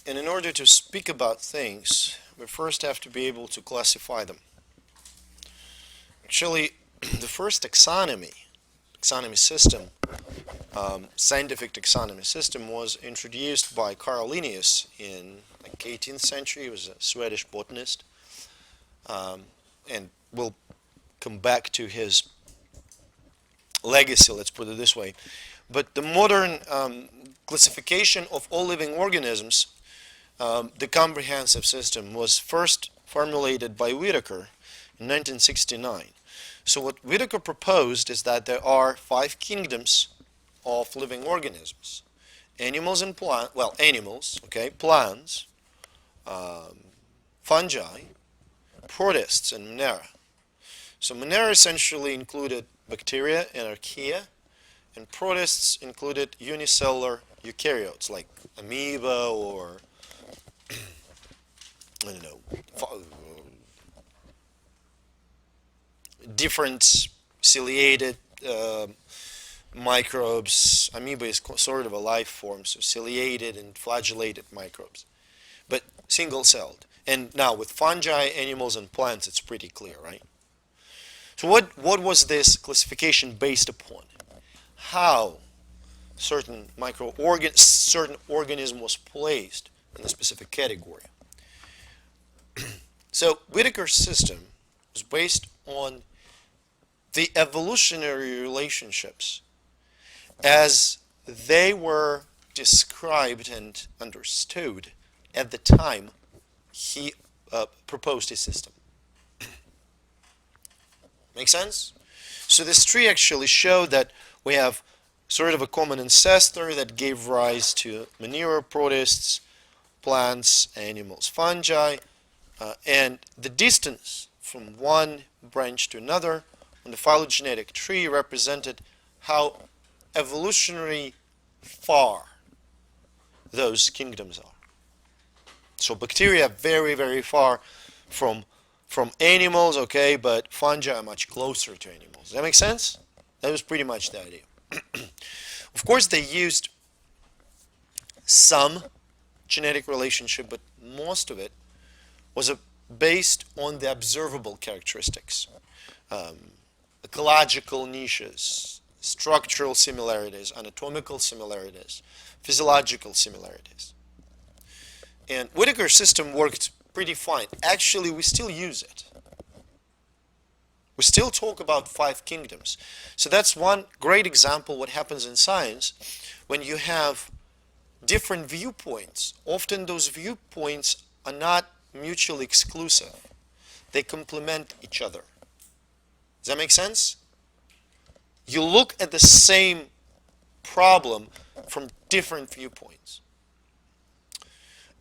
And in order to speak about things, we first have to be able to classify them. Actually, the first taxonomy system, scientific taxonomy system, was introduced by Carl Linnaeus in like 18th century. He was a Swedish botanist, and we'll come back to his legacy, let's put it this way. But the modern classification of all living organisms, the comprehensive system, was first formulated by Whittaker in 1969. So what Whittaker proposed is that there are 5 kingdoms of living organisms: animals and plants, well, animals, okay, plants, fungi, protists, and Monera. So Monera essentially included bacteria and archaea, and protists included unicellular eukaryotes like amoeba or I don't know, different ciliated microbes. Amoeba is sort of a life form, so ciliated and flagellated microbes, but single-celled. And now with fungi, animals, and plants, it's pretty clear, right? So what was this classification based upon? How certain organism was placed in a specific category. So Whittaker's system was based on the evolutionary relationships as they were described and understood at the time he proposed his system. Make sense? So this tree actually showed that we have sort of a common ancestor that gave rise to Monera, protists, plants, animals, fungi, and the distance from one branch to another on the phylogenetic tree represented how evolutionary far those kingdoms are. So bacteria very, very far from animals, okay, but fungi are much closer to animals. Does that make sense? That was pretty much the idea. Of course, they used some genetic relationship, but most of it was based on the observable characteristics. Ecological niches, structural similarities, anatomical similarities, physiological similarities. And Whittaker's system worked pretty fine. Actually, we still use it. We still talk about 5 kingdoms. So that's one great example what happens in science when you have different viewpoints. Often those viewpoints are not mutually exclusive. They complement each other. Does that make sense? You look at the same problem from different viewpoints.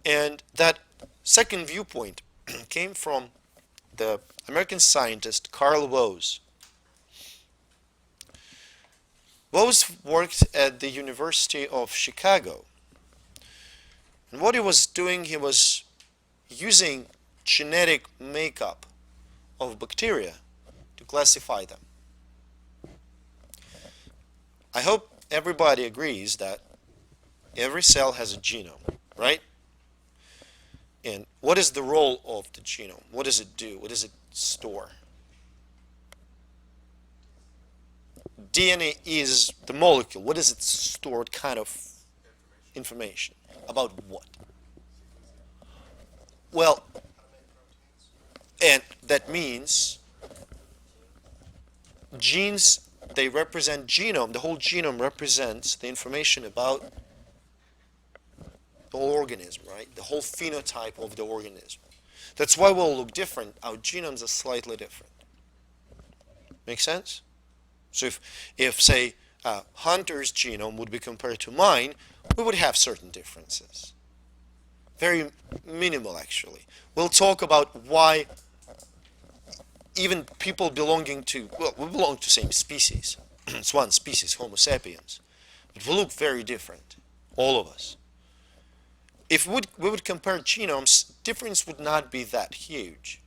And that second viewpoint came from the American scientist Carl Bose. Bose worked at the University of Chicago. And what he was doing, he was using genetic makeup of bacteria to classify them. I hope everybody agrees that every cell has a genome, right? And what is the role of the genome? What does it do? What does it store? DNA is the molecule. What does it store? What kind of information? About what? Well, and that means genes, they represent genome. The whole genome represents the information about the whole organism, right? The whole phenotype of the organism. That's why we'll look different. Our genomes are slightly different. Make sense? So if say, Hunter's genome would be compared to mine, we would have certain differences. Very minimal, actually. We'll talk about why even people belonging to, well, we belong to the same species. It's one species, Homo sapiens. But we look very different, all of us. If we would compare genomes, difference would not be that huge,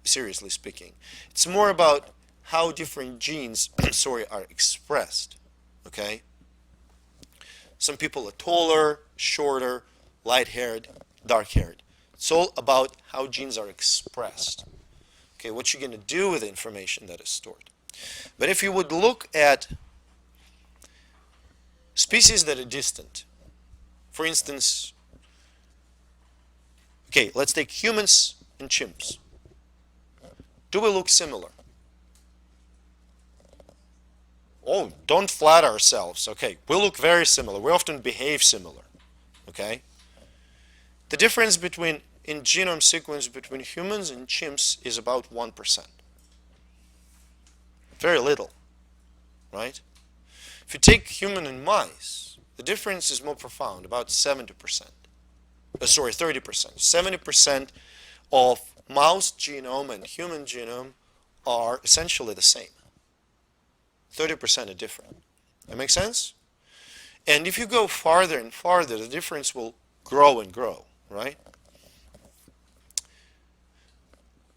seriously speaking. It's more about how different genes are expressed, okay? Some people are taller, shorter, light-haired, dark-haired. It's all about how genes are expressed. Okay, what you're going to do with the information that is stored. But if you would look at species that are distant, for instance, okay, let's take humans and chimps. Do we look similar? Oh, don't flatter ourselves. Okay, we look very similar. We often behave similar. Okay? The difference in genome sequence between humans and chimps is about 1%. Very little, right? If you take human and mice, the difference is more profound, about 70%. 30%. 70% of mouse genome and human genome are essentially the same. 30% are different. That makes sense? And if you go farther and farther, the difference will grow and grow, right?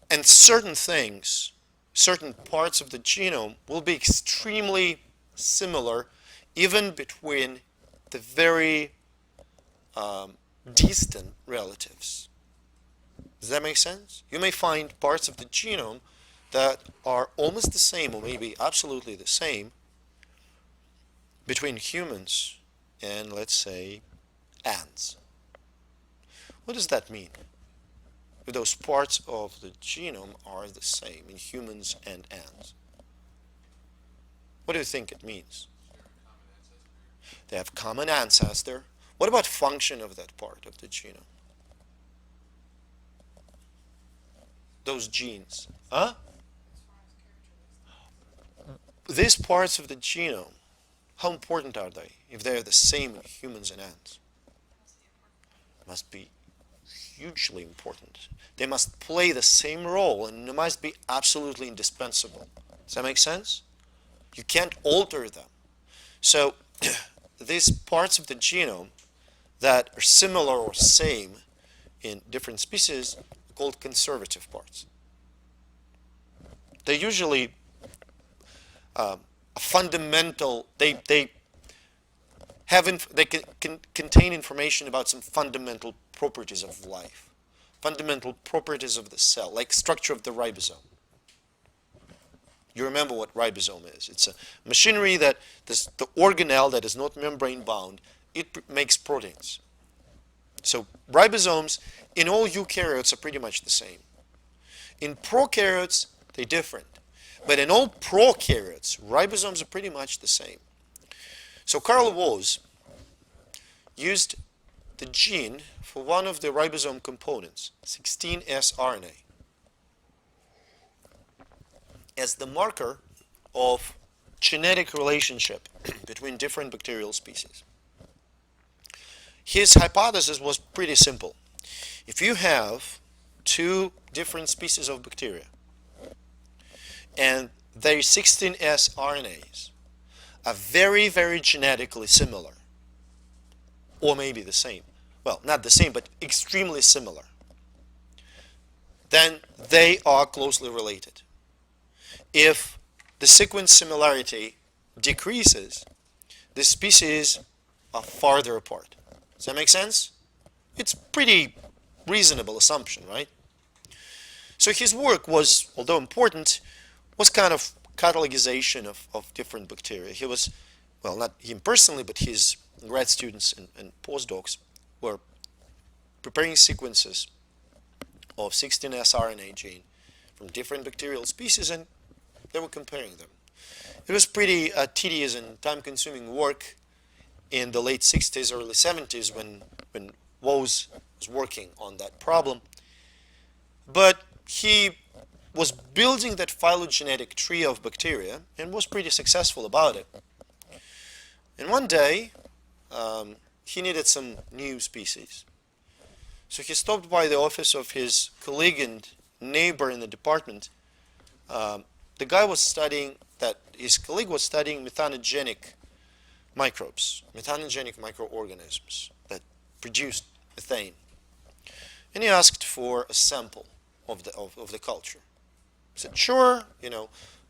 And certain things, certain parts of the genome will be extremely similar even between the very distant relatives. Does that make sense? You may find parts of the genome that are almost the same or maybe absolutely the same between humans and, let's say, ants. What does that mean? Those parts of the genome are the same in humans and ants. What do you think it means? They have common ancestor. What about function of that part of the genome? Those genes. Huh? These parts of the genome, how important are they if they're the same in humans and ants? Must be hugely important. They must play the same role and they must be absolutely indispensable. Does that make sense? You can't alter them. So these parts of the genome that are similar or same in different species are called conservative parts. They're usually a fundamental, they can contain information about some fundamental properties of life, fundamental properties of the cell, like structure of the ribosome. You remember what ribosome is. It's a machinery that, the organelle that is not membrane bound, it makes proteins. So ribosomes in all eukaryotes are pretty much the same. In prokaryotes, they're different. But in all prokaryotes, ribosomes are pretty much the same. So Carl Bose used the gene for one of the ribosome components, 16S RNA, as the marker of genetic relationship between different bacterial species. His hypothesis was pretty simple. If you have two different species of bacteria and their 16S RNAs are very, very genetically similar, or maybe the same, well, not the same, but extremely similar, then they are closely related. If the sequence similarity decreases, the species are farther apart. Does that make sense? It's pretty reasonable assumption, right? So his work was, although important, was kind of catalogization of different bacteria. He was, well, not him personally, but his grad students and postdocs were preparing sequences of 16S RNA gene from different bacterial species, and they were comparing them. It was pretty tedious and time-consuming work in the late 60s, early 70s when Bose was working on that problem. But he was building that phylogenetic tree of bacteria and was pretty successful about it. And one day, he needed some new species. So he stopped by the office of his colleague and neighbor in the department. The guy was studying that, his colleague was studying methanogenic microbes, methanogenic microorganisms that produced methane. And he asked for a sample of the culture. He said, sure,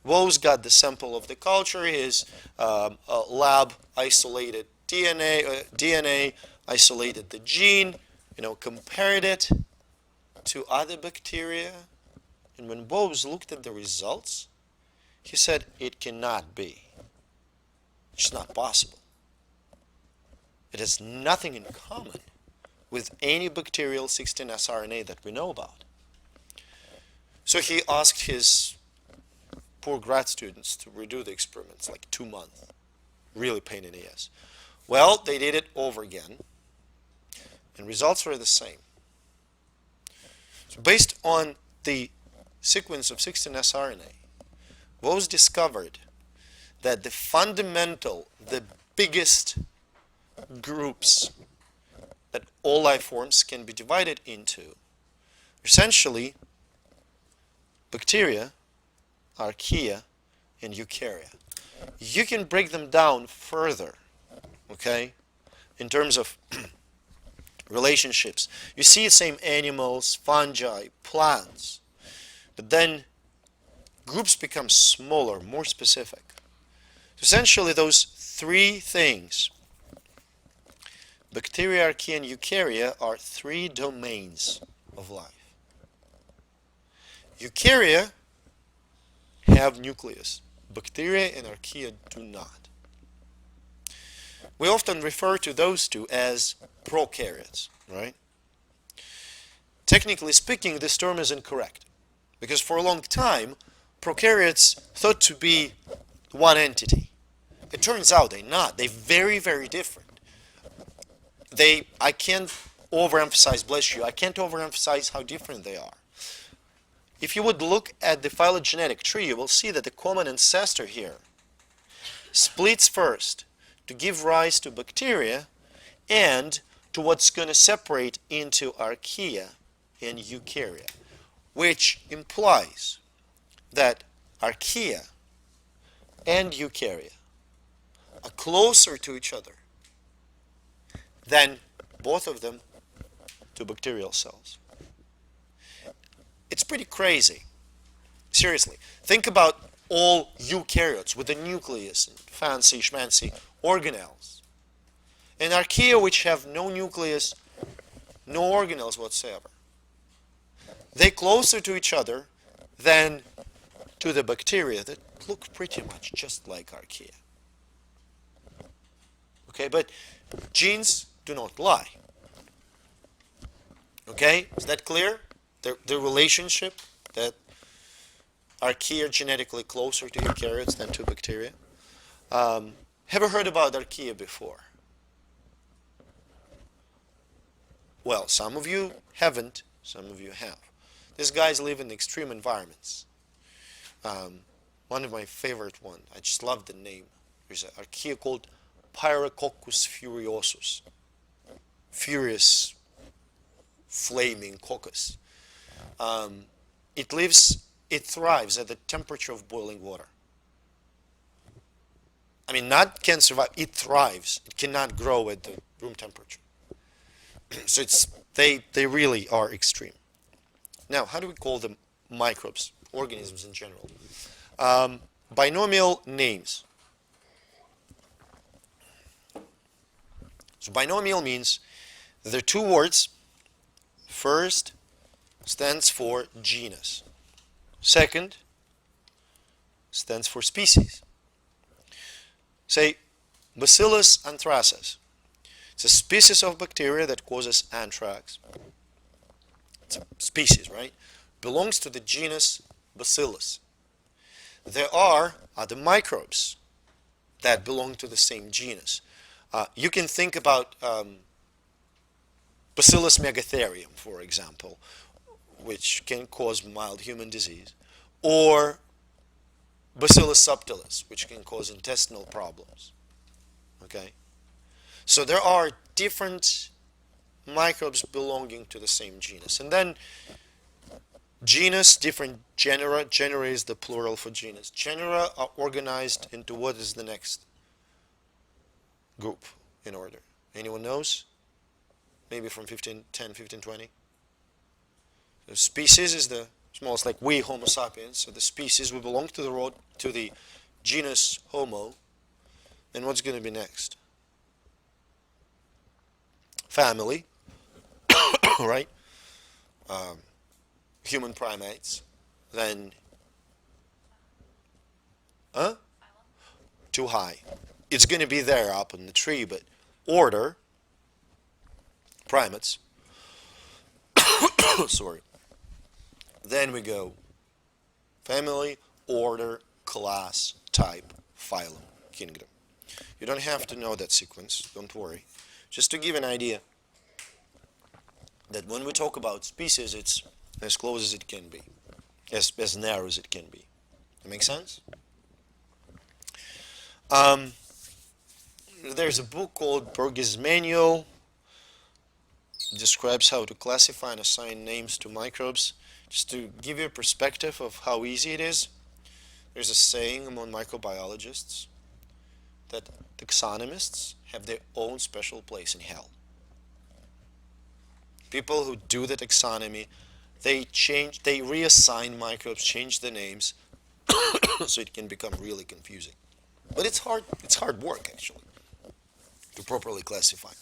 Bose got the sample of the culture, his lab isolated DNA, isolated the gene, compared it to other bacteria. And when Bose looked at the results, he said it cannot be. It's not possible. It has nothing in common with any bacterial 16S RNA that we know about. So he asked his poor grad students to redo the experiments, like 2 months. Really pain in the ass. Well, they did it over again, and results were the same. So based on the sequence of 16S RNA, Bose discovered that the biggest groups that all life forms can be divided into, essentially, bacteria, archaea, and eukarya. You can break them down further, okay, in terms of relationships. You see the same animals, fungi, plants, but then groups become smaller, more specific. Essentially, those three things, bacteria, archaea, and eukarya, are 3 domains of life. Eukarya have nucleus. Bacteria and archaea do not. We often refer to those two as prokaryotes, right? Technically speaking, this term is incorrect, because for a long time, prokaryotes thought to be one entity. It turns out they're not. They're very, very different. I can't overemphasize, bless you, I can't overemphasize how different they are. If you would look at the phylogenetic tree, you will see that the common ancestor here splits first to give rise to bacteria and to what's going to separate into archaea and eukarya, which implies that archaea and eukarya are closer to each other than both of them to bacterial cells. It's pretty crazy. Seriously, think about all eukaryotes with a nucleus and fancy schmancy organelles, and archaea which have no nucleus, no organelles whatsoever. They're closer to each other than to the bacteria that look pretty much just like archaea. Okay, but genes do not lie. Okay, is that clear? The relationship that archaea are genetically closer to eukaryotes than to bacteria. Have you heard about archaea before? Well, some of you haven't, some of you have. These guys live in extreme environments. One of my favorite ones, I just love the name. There's an archaea called Pyrococcus furiosus. Furious, flaming coccus. It thrives at the temperature of boiling water. I mean, not can survive, it thrives. It cannot grow at the room temperature. So they really are extreme. Now, how do we call them microbes, organisms in general? Binomial names. So binomial means there are 2 words. First stands for genus. Second stands for species. Say, Bacillus anthracis. It's a species of bacteria that causes anthrax. It's a species, right? Belongs to the genus Bacillus. There are other microbes that belong to the same genus. You can think about Bacillus megatherium, for example, which can cause mild human disease, or Bacillus subtilis, which can cause intestinal problems. Okay? So there are different microbes belonging to the same genus. And then genus, different genera. Genera is the plural for genus. Genera are organized into what is the next group in order. Anyone knows? Maybe from 10, 15, 20. The species is the smallest, like we, Homo sapiens. So the species, we belong to the genus Homo. And what's going to be next? family, right? Human primates, then, huh? Too high. It's going to be there up in the tree, but order, primates, sorry. Then we go family, order, class, type, phylum, kingdom. You don't have to know that sequence, don't worry. Just to give an idea that when we talk about species, it's as close as it can be, as narrow as it can be. That make sense? There's a book called Berger's Manual. It describes how to classify and assign names to microbes. Just to give you a perspective of how easy it is, there's a saying among microbiologists that taxonomists have their own special place in hell. People who do the taxonomy, they reassign microbes, change the names, so it can become really confusing. But it's hard work actually, to properly classify.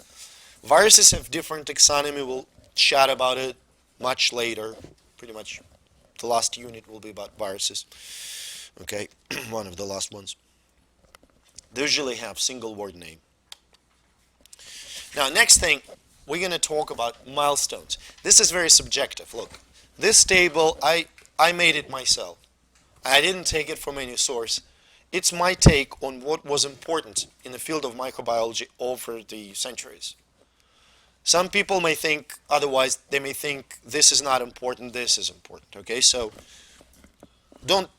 Viruses have different taxonomy, we'll chat about it much later. Pretty much the last unit will be about viruses. Okay, one of the last ones. They usually have single word name. Now, next thing, we're going to talk about milestones. This is very subjective. Look, this table, I made it myself. I didn't take it from any source. It's my take on what was important in the field of microbiology over the centuries. Some people may think otherwise. They may think this is not important, this is important. Okay, so don't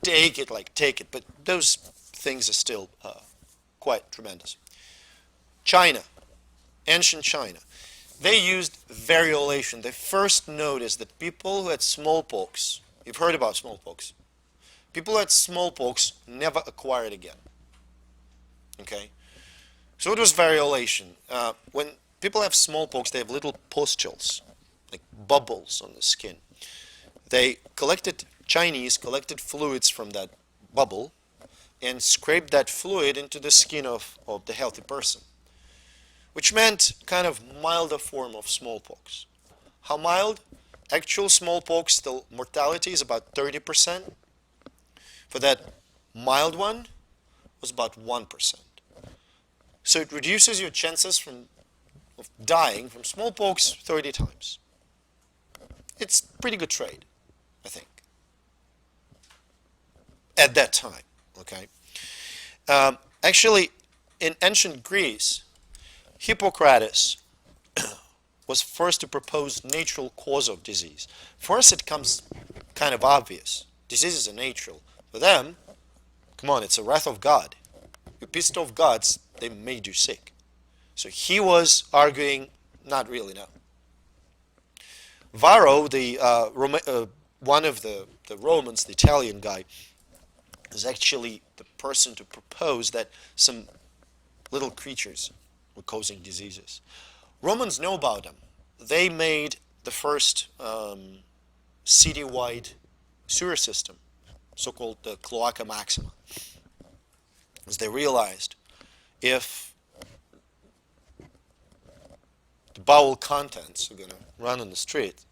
take it like take it, but those things are still quite tremendous. China, ancient China, they used variolation. They first noticed that people who had smallpox, you've heard about smallpox, people who had smallpox never acquired again. Okay, so it was variolation. When people have smallpox, they have little pustules, like bubbles on the skin. Chinese collected fluids from that bubble and scraped that fluid into the skin of the healthy person, which meant kind of milder form of smallpox. How mild? Actual smallpox, the mortality is about 30%. For that mild one, was about 1%. So it reduces your chances of dying from smallpox 30 times. It's pretty good trade, I think, at that time. Okay. Actually, in ancient Greece, Hippocrates was first to propose natural cause of disease. For us, it comes kind of obvious. Diseases are natural. For them, come on, it's a wrath of God. You pissed off gods, they made you sick. So he was arguing, not really, no. Varro, one of the Romans, the Italian guy, is actually the person to propose that some little creatures were causing diseases. Romans know about them. They made the first city-wide sewer system, so-called the Cloaca Maxima, as they realized if the bowel contents are going to run on the street,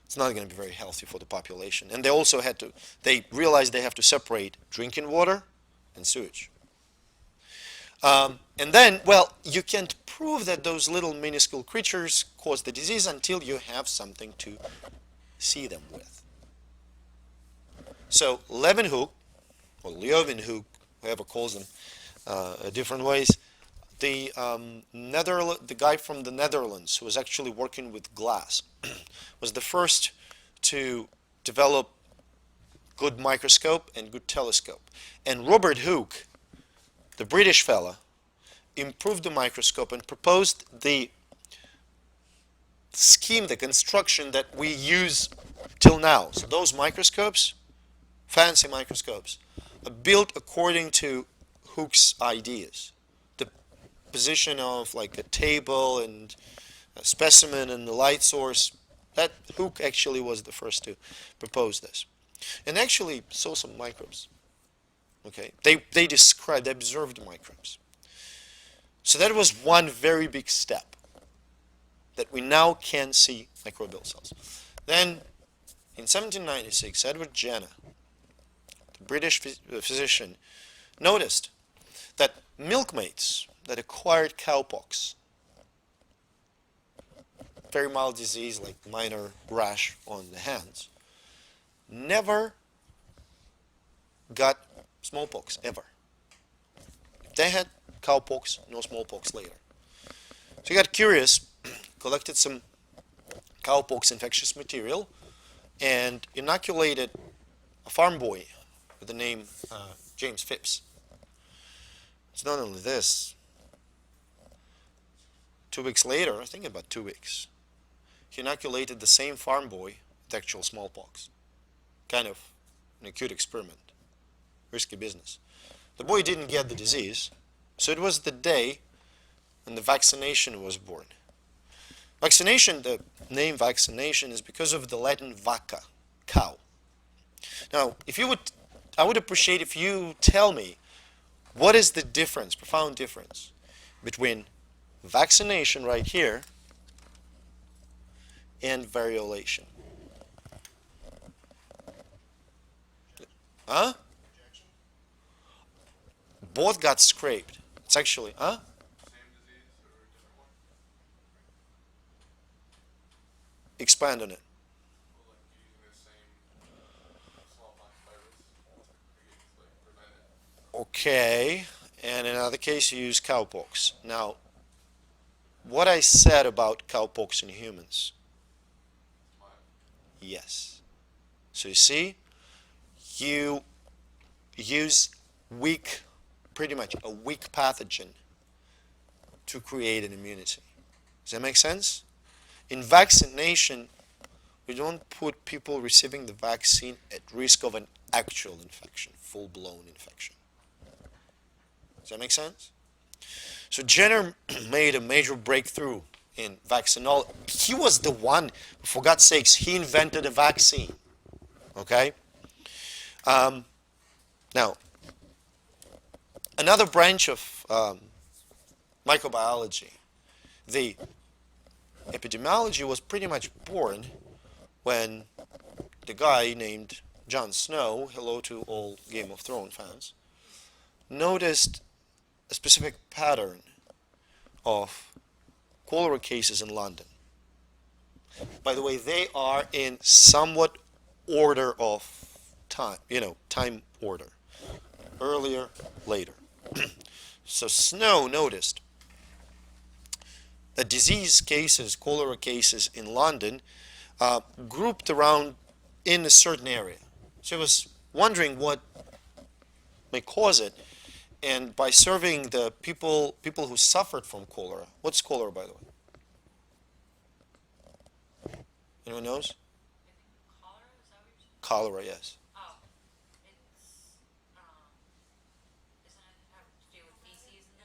it's not going to be very healthy for the population. And they realized they have to separate drinking water and sewage. And then, well, you can't prove that those little minuscule creatures cause the disease until you have something to see them with. So Leeuwenhoek, or Leeuwenhoek, whoever calls them different ways, the guy from the Netherlands who was actually working with glass was the first to develop good microscope and good telescope. And Robert Hooke, the British fella, improved the microscope and proposed the scheme, the construction that we use till now. So those microscopes, fancy microscopes, are built according to Hooke's ideas. The position of like a table and a specimen and the light source, that Hooke actually was the first to propose this. And actually saw some microbes. Okay, they observed microbes. So that was one very big step. that we now can see microbial cells. Then, in 1796, Edward Jenner, the British physician, noticed that milkmaids that acquired cowpox, very mild disease like minor rash on the hands, never got smallpox, ever. If they had cowpox, no smallpox later. So he got curious, collected some cowpox infectious material, and inoculated a farm boy with the name James Phipps. It's not only this. 2 weeks later, I think about 2 weeks, he inoculated the same farm boy with actual smallpox. Kind of an acute experiment. Risky business. The boy didn't get the disease, so it was the day when the vaccination was born. Vaccination, the name vaccination is because of the Latin vacca, cow. Now, I would appreciate if you tell me what is the difference, profound difference, between vaccination right here and variolation. Huh? Both got scraped. It's actually, huh? Expand on it. Okay, and in another case you use cowpox. Now, what I said about cowpox in humans. Yes. So you see, you use pretty much a weak pathogen to create an immunity. Does that make sense? In vaccination, we don't put people receiving the vaccine at risk of an actual infection, full-blown infection. Does that make sense? So Jenner made a major breakthrough in vaccinology. He was the one, for God's sakes, he invented a vaccine. Okay? Now, another branch of microbiology, the epidemiology was pretty much born when the guy named Jon Snow, hello to all Game of Thrones fans, noticed a specific pattern of cholera cases in London. By the way, they are in somewhat order of time, time order. Earlier, later. So Snow noticed that disease cases, cholera cases in London, grouped around in a certain area. So he was wondering what may cause it. And by surveying the people who suffered from cholera. What's cholera, by the way? Anyone knows? Cholera, is that what you're saying? Cholera, yes. Oh, it's, doesn't it have to do with feces and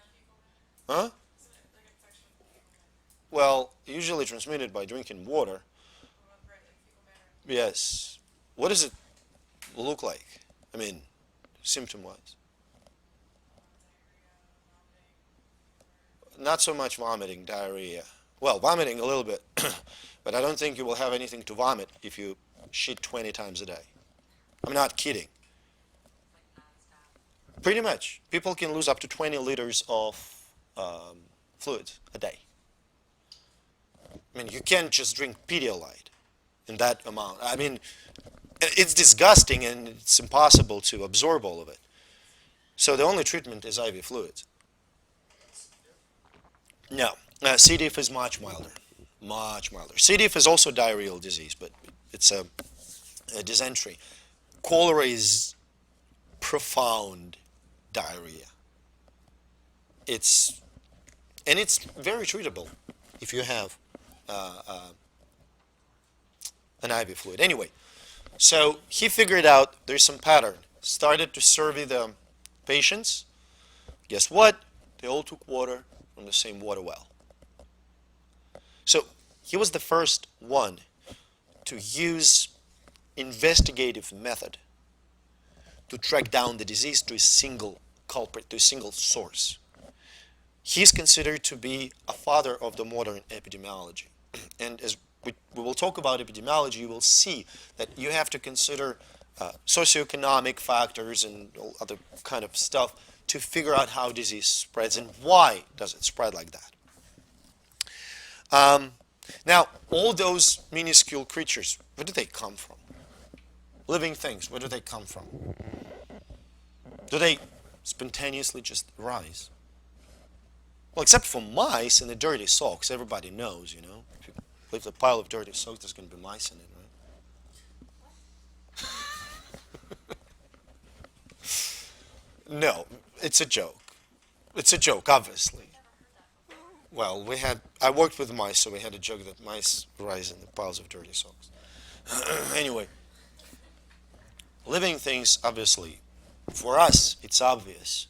that? Huh? Well, usually transmitted by drinking water. Yes. What does it look like? I mean, symptom-wise. Not so much vomiting, diarrhea. Well, vomiting a little bit, but I don't think you will have anything to vomit if you shit 20 times a day. I'm not kidding. Pretty much. People can lose up to 20 liters of fluids a day. I mean, you can't just drink Pedialyte in that amount. I mean, it's disgusting and it's impossible to absorb all of it. So the only treatment is IV fluids. No, C. diff is much milder. Much milder. C. diff is also a diarrheal disease, but it's a dysentery. Cholera is profound diarrhea. It's very treatable if you have an IV fluid. Anyway, so he figured out there's some pattern. Started to survey the patients. Guess what? They all took water from the same water well. So he was the first one to use investigative method to track down the disease to a single culprit, to a single source. He's considered to be a father of the modern epidemiology. And as we will talk about epidemiology, you will see that you have to consider socioeconomic factors and all other kind of stuff to figure out how disease spreads and why does it spread like that. Now, all those minuscule creatures, where do they come from? Living things, where do they come from? Do they spontaneously just arise? Well, except for mice and the dirty socks, everybody knows, you know. If you leave a pile of dirty socks, there's going to be mice in it, right? No, it's a joke. It's a joke, obviously. Well, I worked with mice, so we had a joke that mice rise in the piles of dirty socks. Anyway, living things, obviously, for us, it's obvious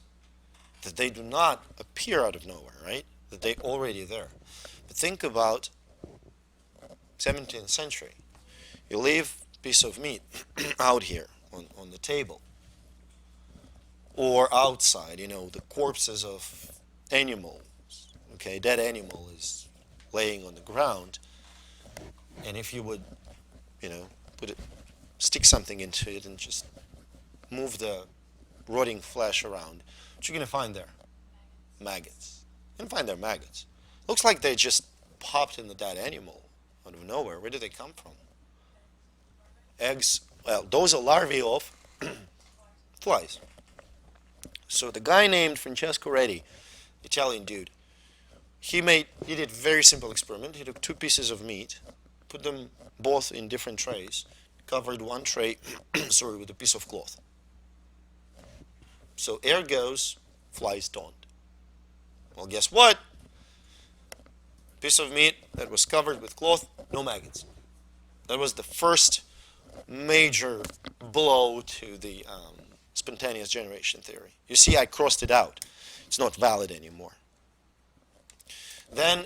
that they do not appear out of nowhere, right? That they're already there. But think about 17th century. You leave a piece of meat out here on the table or outside, you know, the corpses of animals. Okay, dead animal is laying on the ground, and if you would, you know, stick something into it and just move the rotting flesh around, what you're going to find there? Maggots. You're going to find there maggots. Looks like they just popped in the dead animal out of nowhere. Where do they come from? Eggs. Well, those are larvae of flies. So the guy named Francesco Redi, Italian dude, he did a very simple experiment. He took two pieces of meat, put them both in different trays, covered one tray with a piece of cloth. So air goes, flies don't. Well, guess what? Piece of meat that was covered with cloth, no maggots. That was the first major blow to the spontaneous generation theory. You see, I crossed it out. It's not valid anymore. Then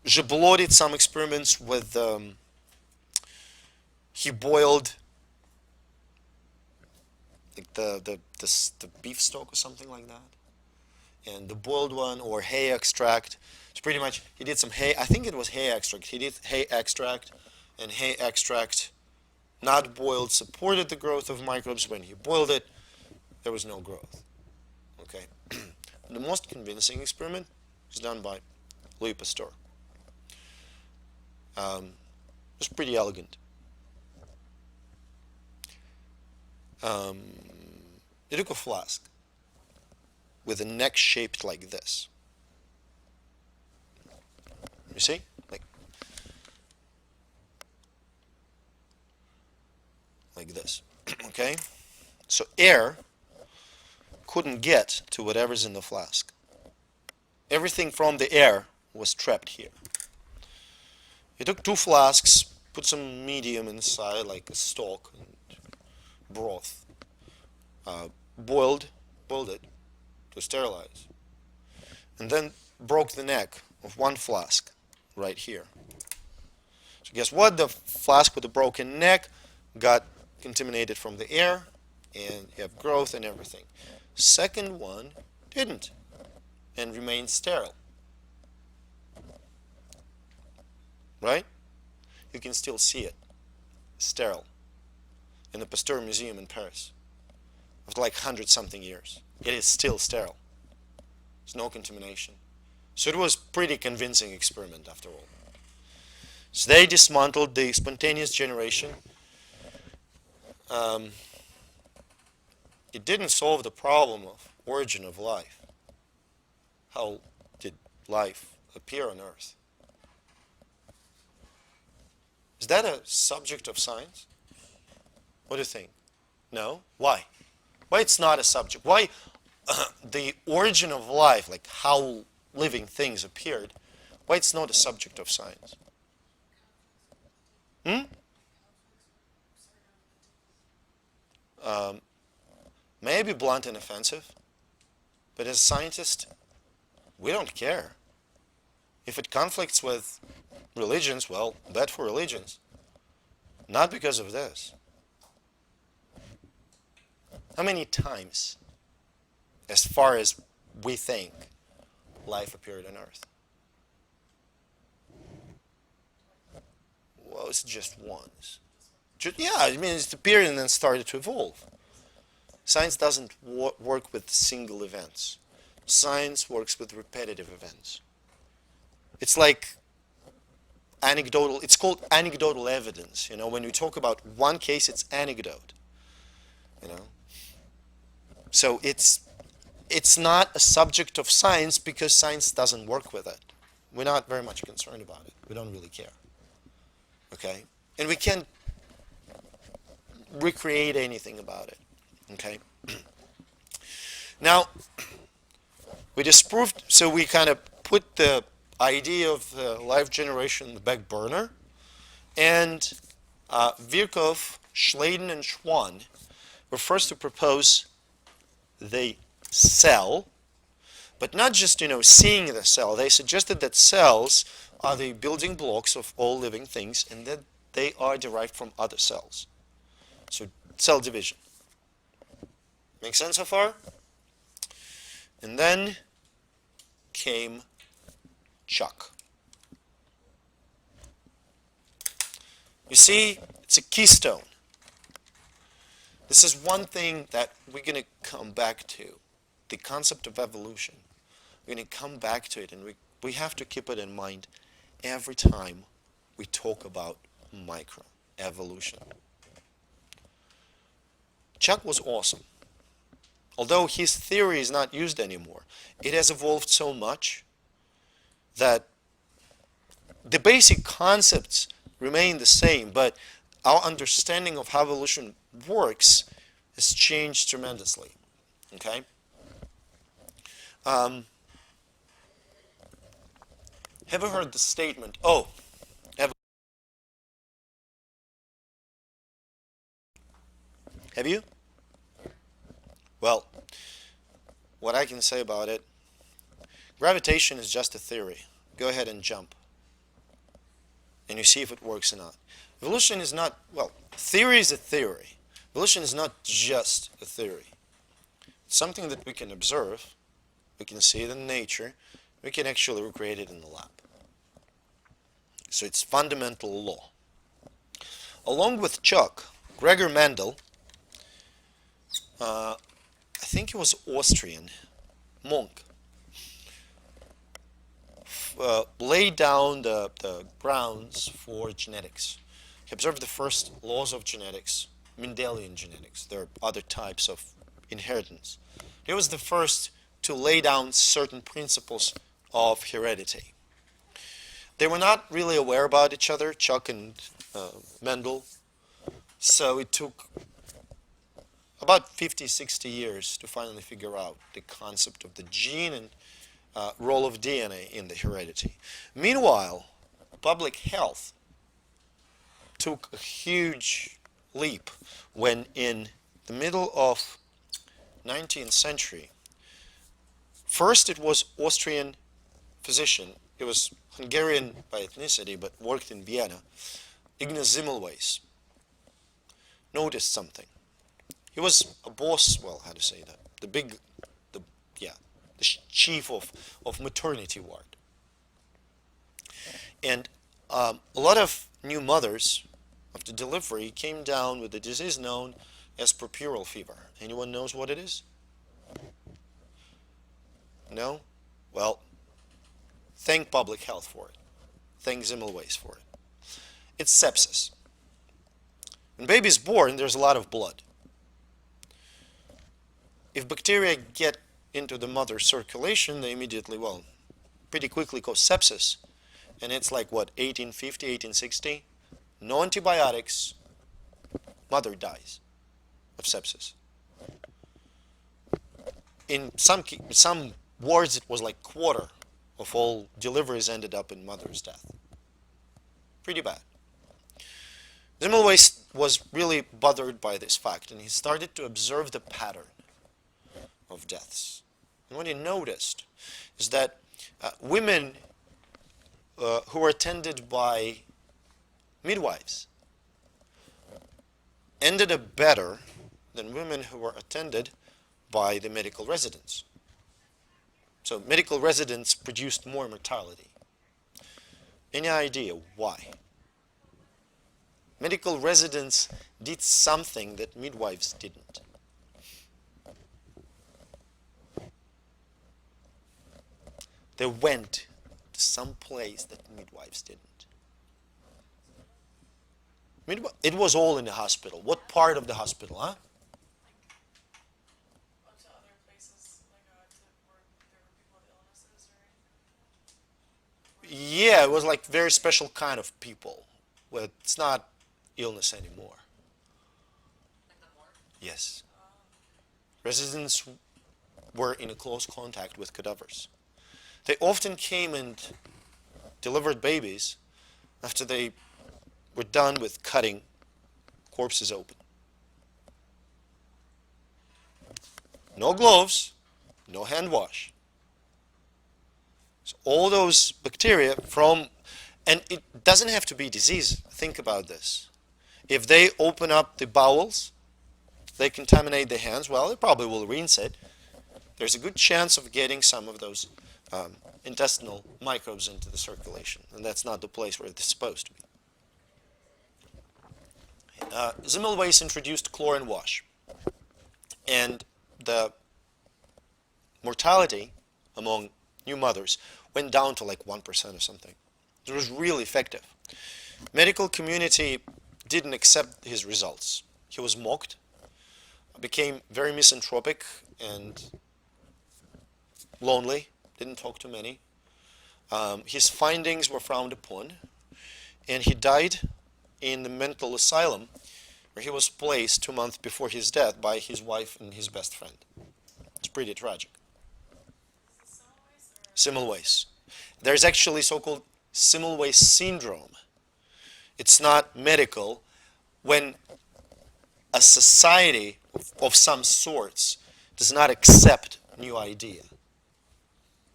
Jabot did some experiments with, he boiled like the beef stock or something like that. And the boiled one, or hay extract, it's pretty much, he did some hay, I think it was hay extract. He did hay extract, and hay extract not boiled supported the growth of microbes. When he boiled it, there was no growth. Okay. The most convincing experiment was done by Louis Pasteur. It was pretty elegant. He took a flask with a neck shaped like this. You see? Like this. Okay? So air couldn't get to whatever's in the flask. Everything from the air was trapped here. He took two flasks, put some medium inside, like a stock, and broth, boiled it to sterilize, and then broke the neck of one flask right here. So guess what? The flask with the broken neck got contaminated from the air, and you have growth and everything. Second one didn't, and remained sterile. Right? You can still see it, sterile, in the Pasteur Museum in Paris. After like 100-something years, it is still sterile. There's no contamination. So it was pretty convincing experiment after all. So they dismantled the spontaneous generation. It didn't solve the problem of origin of life. How did life appear on Earth? Is that a subject of science? What do you think? No? Why? Why it's not a subject? Why the origin of life, like how living things appeared, why it's not a subject of science? Maybe blunt and offensive, but as a scientist, we don't care. If it conflicts with religions, well, bad for religions. Not because of this. How many times, as far as we think, life appeared on Earth? just once. Yeah, I mean, it's appeared and then started to evolve. Science doesn't work with single events. Science works with repetitive events. It's like anecdotal, it's called anecdotal evidence. You know, when you talk about one case, it's anecdote. You know, so it's not a subject of science because science doesn't work with it. We're not very much concerned about it. We don't really care. Okay, and we can't recreate anything about it. Okay. Now, we disproved, so we kind of put the idea of life generation in the back burner, and Virchow, Schleiden, and Schwann were first to propose the cell, but not just, you know, seeing the cell. They suggested that cells are the building blocks of all living things and that they are derived from other cells. So cell division. Make sense so far? And then came Koch. You see, it's a keystone. This is one thing that we're going to come back to, the concept of evolution. We're going to come back to it, and we have to keep it in mind every time we talk about microevolution. Koch was awesome. Although his theory is not used anymore, it has evolved so much that the basic concepts remain the same, but our understanding of how evolution works has changed tremendously. Okay? Have you heard the statement, oh, have you? Well, what I can say about it, gravitation is just a theory. Go ahead and jump. And you see if it works or not. Evolution is not, well, theory is a theory. Evolution is not just a theory. It's something that we can observe, we can see it in nature, we can actually recreate it in the lab. So it's fundamental law. Along with Koch, Gregor Mendel, I think he was Austrian, monk, laid down the grounds for genetics. He observed the first laws of genetics, Mendelian genetics. There are other types of inheritance. He was the first to lay down certain principles of heredity. They were not really aware about each other, Koch and Mendel, so it took about 50, 60 years to finally figure out the concept of the gene and role of DNA in the heredity. Meanwhile, public health took a huge leap when in the middle of 19th century, first it was Austrian physician, it was Hungarian by ethnicity but worked in Vienna, Simul Way, noticed something. He was a boss, well, how to say that, the chief of maternity ward. And a lot of new mothers after delivery came down with a disease known as puerperal fever. Anyone knows what it is? No? Well, thank public health for it. Thank Semmelweis for it. It's sepsis. When baby's born, there's a lot of blood. If bacteria get into the mother's circulation, they immediately, well, pretty quickly cause sepsis. And it's like, what, 1850, 1860? No antibiotics, mother dies of sepsis. In some wards, it was like quarter of all deliveries ended up in mother's death. Pretty bad. Semmelweis was really bothered by this fact, and he started to observe the pattern of deaths. And what he noticed is that women who were attended by midwives ended up better than women who were attended by the medical residents. So medical residents produced more mortality. Any idea why? Medical residents did something that midwives didn't. They went to some place that midwives didn't. It was all in the hospital. What part of the hospital, huh? To other places, like where there were people with illnesses or anything? Yeah, it was like very special kind of people. Well, it's not illness anymore. Like the morgue? Yes. Residents were in a close contact with cadavers. They often came and delivered babies after they were done with cutting corpses open. No gloves, no hand wash. So all those bacteria from, and it doesn't have to be disease. Think about this. If they open up the bowels, they contaminate the hands, well, it probably will rinse it. There's a good chance of getting some of those intestinal microbes into the circulation, and that's not the place where it's supposed to be. Simul Way introduced chlorine wash, and the mortality among new mothers went down to like 1% or something. It was really effective. Medical community didn't accept his results. He was mocked, became very misanthropic and lonely, didn't talk to many. His findings were frowned upon, and he died in the mental asylum where he was placed 2 months before his death by his wife and his best friend. It's pretty tragic. Simul Ways. There's actually so-called Simul Way Syndrome. It's not medical. When a society of some sorts does not accept new idea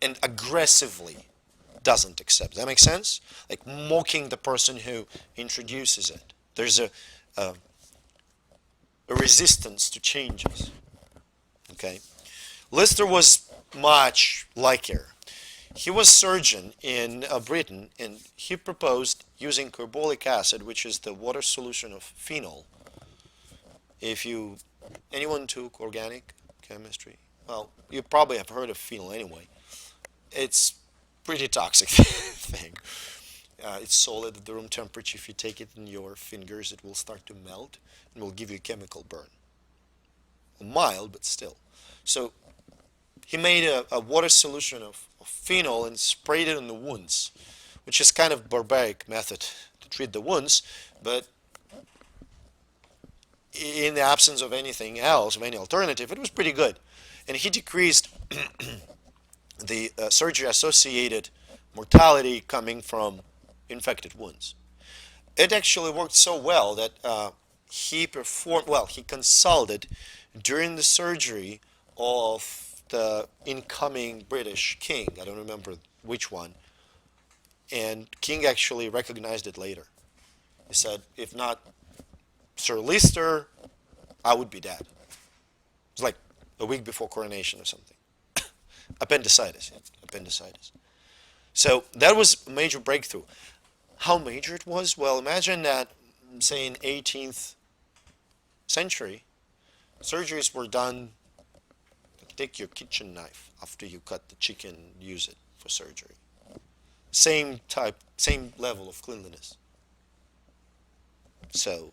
and aggressively doesn't accept. Does that make sense? Like mocking the person who introduces it. There's a resistance to changes. Okay? Lister was much liker. He was surgeon in Britain, and he proposed using carbolic acid, which is the water solution of phenol. Anyone took organic chemistry? Well, you probably have heard of phenol anyway. It's pretty toxic thing. It's solid at the room temperature. If you take it in your fingers, it will start to melt and will give you a chemical burn. Mild, but still. So he made a water solution of phenol and sprayed it on the wounds, which is kind of barbaric method to treat the wounds, but in the absence of anything else, of any alternative, it was pretty good. And he decreased the surgery-associated mortality coming from infected wounds. It actually worked so well that he consulted during the surgery of the incoming British king. I don't remember which one. And King actually recognized it later. He said, if not Sir Lister, I would be dead. It was like a week before coronation or something. Appendicitis. So that was a major breakthrough. How major it was? Well, imagine that, say, in 18th century, surgeries were done. Take your kitchen knife after you cut the chicken, use it for surgery. Same level of cleanliness. So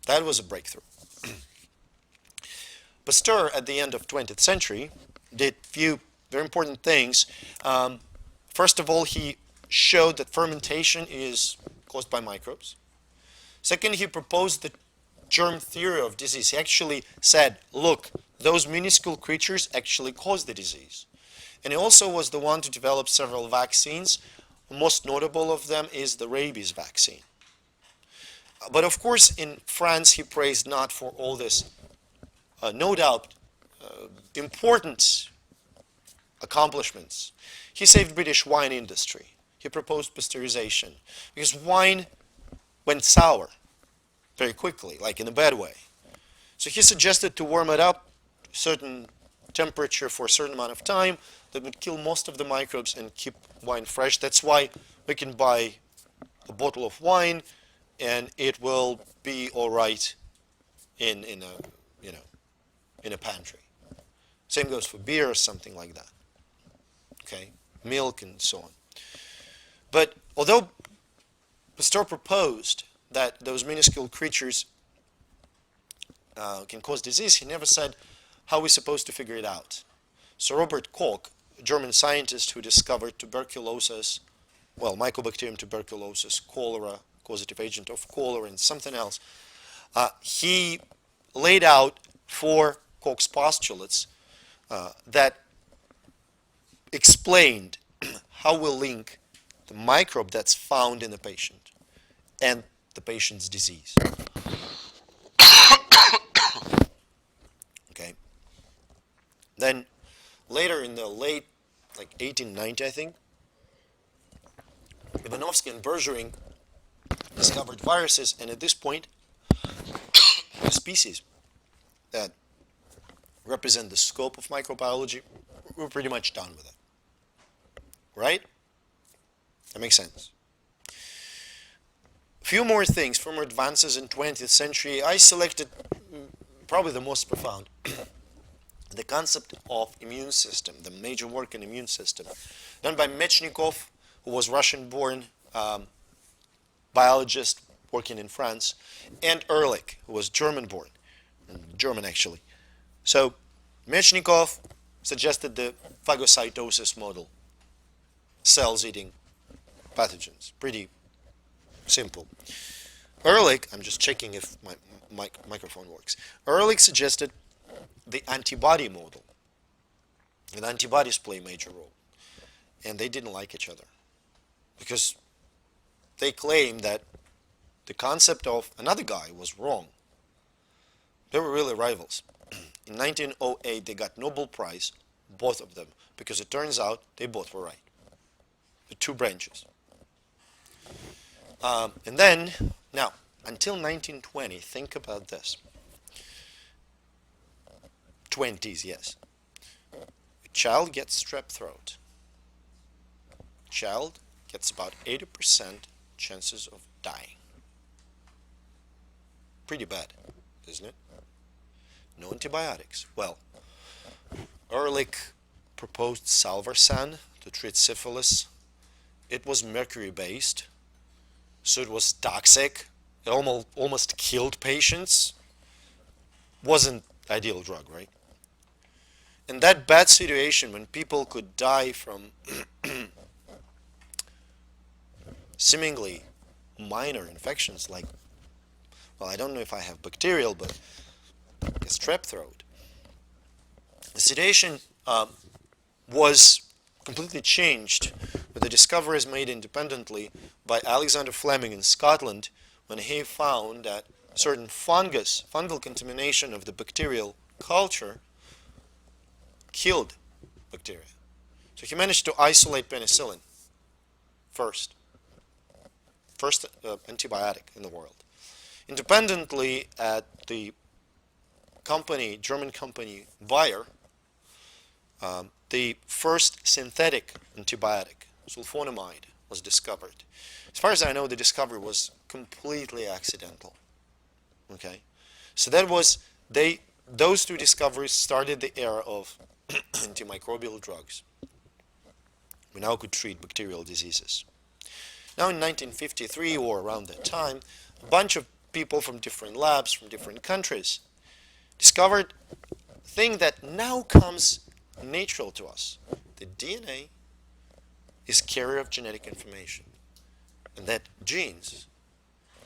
that was a breakthrough. Pasteur, at the end of 20th century, did few very important things. First of all, he showed that fermentation is caused by microbes. Second, he proposed the germ theory of disease. He actually said, look, those minuscule creatures actually cause the disease. And he also was the one to develop several vaccines. The most notable of them is the rabies vaccine. But of course, in France, he praised not for all this, no doubt, important accomplishments. He saved British wine industry. He proposed pasteurization because wine went sour very quickly, like in a bad way. So he suggested to warm it up to a certain temperature for a certain amount of time that would kill most of the microbes and keep wine fresh. That's why we can buy a bottle of wine and it will be all right in a in a pantry. Same goes for beer or something like that. Okay, milk and so on. But although Pasteur proposed that those minuscule creatures can cause disease, he never said how we're supposed to figure it out. So Robert Koch, a German scientist who discovered tuberculosis, well, Mycobacterium tuberculosis, cholera, causative agent of cholera, and something else, he laid out 4 Koch's postulates that explained how we link the microbe that's found in the patient and the patient's disease. Okay. Then later in the late, like 1890, I think, Ivanovsky and Bergering discovered viruses, and at this point, the species that represent the scope of microbiology, we're pretty much done with it. Right? That makes sense. A few more things, few more advances in 20th century. I selected probably the most profound. The concept of immune system, the major work in immune system, done by Mechnikov, who was Russian-born biologist working in France, and Ehrlich, who was German-born, German actually. So Mechnikov suggested the phagocytosis model, cells eating pathogens. Pretty simple. Ehrlich, I'm just checking if my microphone works. Ehrlich suggested the antibody model. And antibodies play a major role. And they didn't like each other. Because they claimed that the concept of another guy was wrong. They were really rivals. In 1908, they got Nobel Prize, both of them, because it turns out they both were right. The 2 branches. And then, now, until 1920, think about this. 20s, yes. A child gets strep throat. Child gets about 80% chances of dying. Pretty bad, isn't it? No antibiotics. Well, Ehrlich proposed salvarsan to treat syphilis. It was mercury-based, so it was toxic. It almost killed patients. Wasn't ideal drug, right? In that bad situation, when people could die from seemingly minor infections like, well, I don't know if I have bacterial, but a strep throat. The situation was completely changed with the discoveries made independently by Alexander Fleming in Scotland when he found that certain fungal contamination of the bacterial culture killed bacteria. So he managed to isolate penicillin first antibiotic in the world. Independently at the company, German company Bayer, the first synthetic antibiotic, sulfonamide, was discovered. As far as I know, the discovery was completely accidental. Okay, so that was those 2 discoveries started the era of antimicrobial drugs. We now could treat bacterial diseases. Now in 1953 or around that time, a bunch of people from different labs, from different countries, discovered a thing that now comes natural to us. The DNA is carrier of genetic information. And that genes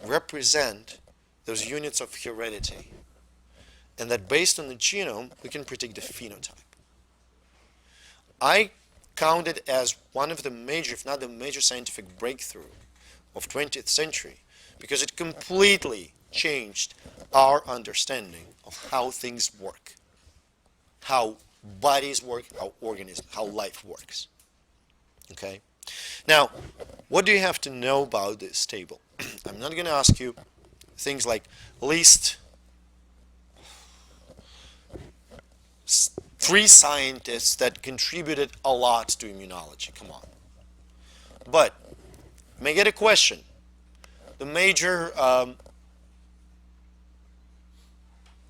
represent those units of heredity. And that based on the genome, we can predict the phenotype. I count it as one of the major, if not the major scientific breakthrough of 20th century, because it completely changed our understanding of how things work, how bodies work, how organisms, how life works. Okay? Now, what do you have to know about this table? I'm not going to ask you things like list 3 scientists that contributed a lot to immunology. Come on. But, you may get a question. the major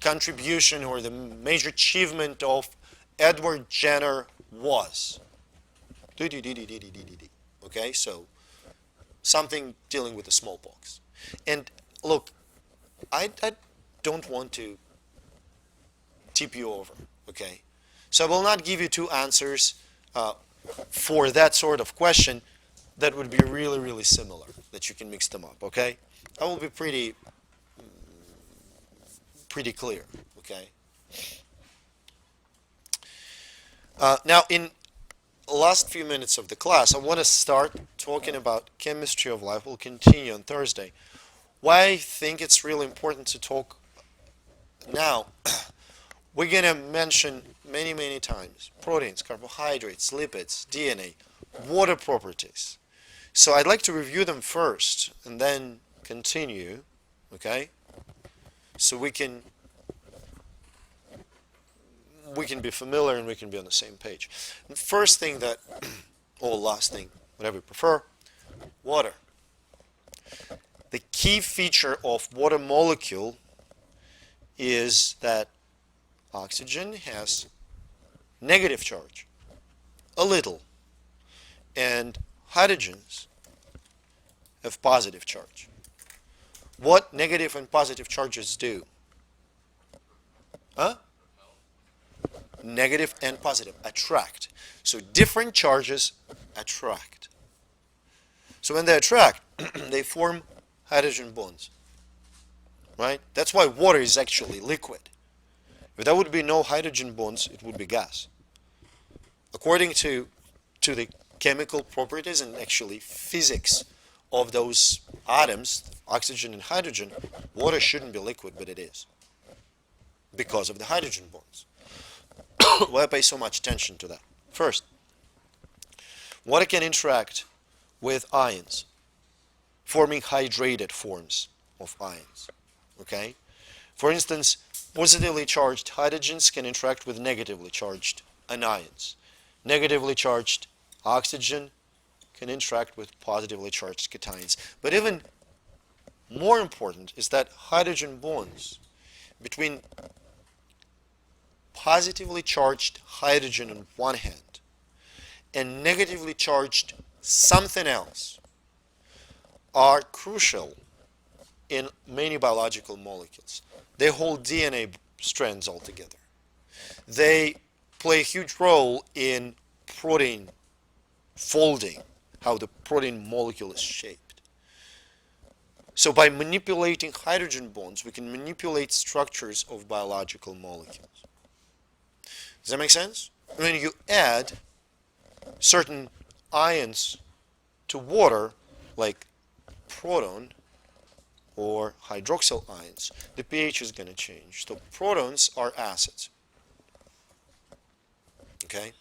contribution or the major achievement of Edward Jenner was? Okay, so something dealing with the smallpox. And look, I don't want to tip you over, okay? So I will not give you two answers for that sort of question that would be really, really similar, that you can mix them up, okay? I will be pretty clear, okay? Now, in the last few minutes of the class, I want to start talking about chemistry of life. We'll continue on Thursday. Why I think it's really important to talk now, we're going to mention many, many times proteins, carbohydrates, lipids, DNA, water properties. So I'd like to review them first and then continue, okay? So we can be familiar and we can be on the same page. The first thing that, or last thing, whatever you prefer, water. The key feature of water molecule is that oxygen has negative charge, a little, and hydrogens have positive charge. What negative and positive charges do? Huh? Negative and positive attract. So different charges attract. So when they attract, they form hydrogen bonds. Right? That's why water is actually liquid. If there would be no hydrogen bonds, it would be gas. According to the chemical properties and actually physics of those atoms, oxygen and hydrogen, water shouldn't be liquid, but it is. Because of the hydrogen bonds. Why I pay so much attention to that? First, water can interact with ions, forming hydrated forms of ions. Okay? For instance, positively charged hydrogens can interact with negatively charged anions. Negatively charged oxygen can interact with positively charged cations. But even more important is that hydrogen bonds between positively charged hydrogen on one hand and negatively charged something else are crucial in many biological molecules. They hold DNA strands all together. They play a huge role in protein folding, how the protein molecule is shaped. So by manipulating hydrogen bonds, we can manipulate structures of biological molecules. Does that make sense? When you add certain ions to water, like proton or hydroxyl ions, the pH is going to change. So protons are acids. Okay?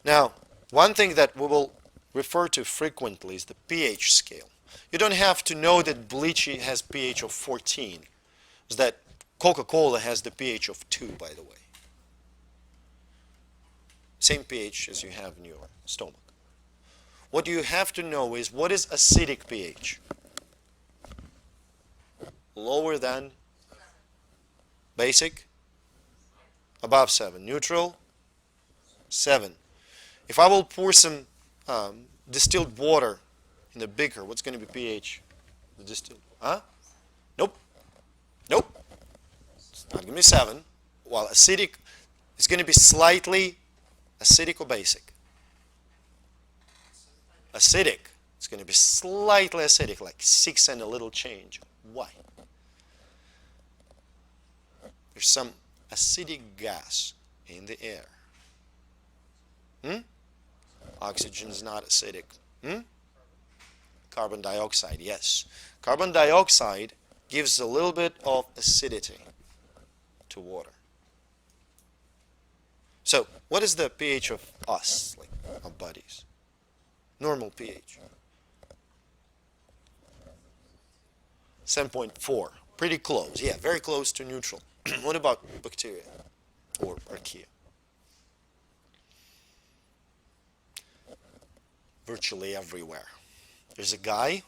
Now, one thing that we will refer to frequently is the pH scale. You don't have to know that bleach has pH of 14. It's that Coca-Cola has the pH of 2, by the way. Same pH as you have in your stomach. What you have to know is what is acidic pH? Lower than basic? Above 7. Neutral? 7. If I will pour some distilled water in the beaker, what's going to be pH? The distilled? Huh? Nope. Nope. It's not going to be 7. While acidic is going to be slightly acidic or basic? Acidic. It's going to be slightly acidic, like 6 and a little change. Why? There's some acidic gas in the air. Oxygen is not acidic. Carbon dioxide, yes. Carbon dioxide gives a little bit of acidity to water. So, what is the pH of us, like our bodies? Normal pH. 7.4. Pretty close. Yeah, very close to neutral. What about bacteria or archaea? Virtually everywhere. There's a guy,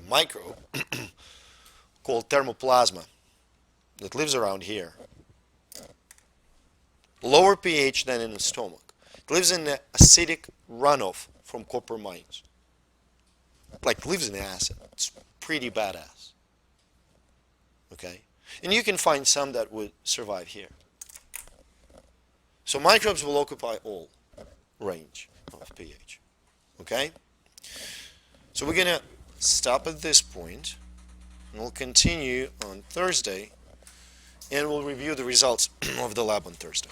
microbe called thermoplasma that lives around here. Lower pH than in the stomach. It lives in the acidic runoff from copper mines. Like lives in acid. It's pretty badass. Okay? And you can find some that would survive here. So microbes will occupy all range of pH. Okay? So we're going to stop at this point, and we'll continue on Thursday, and we'll review the results of the lab on Thursday.